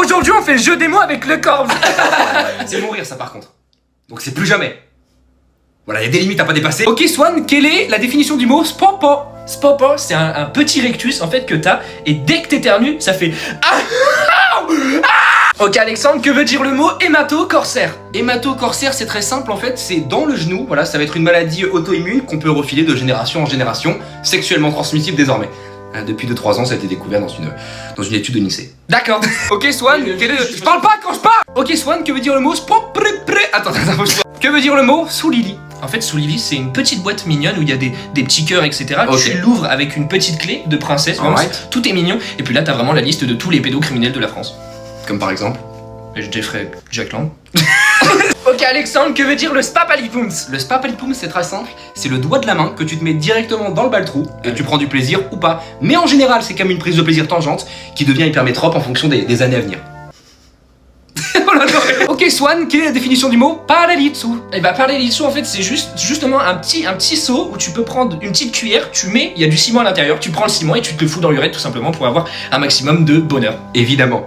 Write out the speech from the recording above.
Aujourd'hui, on fait le jeu des mots avec le corps. C'est mourir ça par contre. Donc c'est plus jamais. Voilà, il y a des limites à pas dépasser. Ok Swan, quelle est la définition du mot spopo? Spopo, c'est un petit rectus en fait que t'as, et dès que t'éternues, ça fait Ok Alexandre, que veut dire le mot hémato-corsaire? Hémato-corsaire, c'est très simple en fait, c'est dans le genou, voilà, ça va être une maladie auto-immune qu'on peut refiler de génération en génération, sexuellement transmissible désormais. Depuis 2-3 ans, ça a été découvert dans une étude de l'INSEE. D'accord. Ok Swan, je parle pas quand je parle. Ok Swan, que veut dire le mot Attends, que veut dire le mot soulili? En fait, soulili, c'est une petite boîte mignonne où il y a des petits cœurs, etc. Okay. Tu l'ouvres avec une petite clé de princesse, vraiment, tout est mignon. Et puis là, t'as vraiment la liste de tous les pédocriminels de la France. Comme par exemple Jeffrey Jackland. Ok Alexandre, que veut dire le spapalipoums? Le spapalipoums, c'est très simple, c'est le doigt de la main que tu te mets directement dans le bas-le-trou et tu prends du plaisir ou pas. Mais en général, c'est comme une prise de plaisir tangente qui devient hypermétrope en fonction des années à venir. Ok Swan, quelle est la définition du mot paralitsu? Et bah paralitsu en fait c'est justement un petit seau où tu peux prendre une petite cuillère, tu mets, il y a du ciment à l'intérieur, tu prends le ciment et tu te le fous dans l'urètre tout simplement pour avoir un maximum de bonheur. Évidemment.